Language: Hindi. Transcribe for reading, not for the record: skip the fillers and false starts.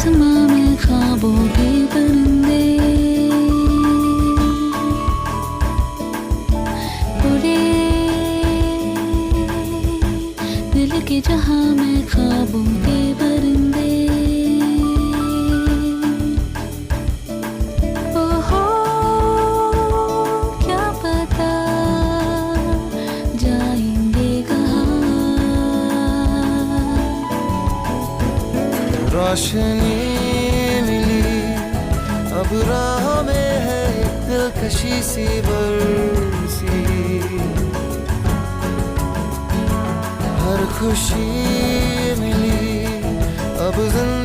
आसमां में ख्वाबों के परिंदे उड़े, दिल के जहां में ख्वाबों के परिंदे। ओहो क्या पता जाएंगे कहाँ। रोशनी मिली अब राह में है दिलकशी सी बरसी, हर खुशी मिली अब जिंदगी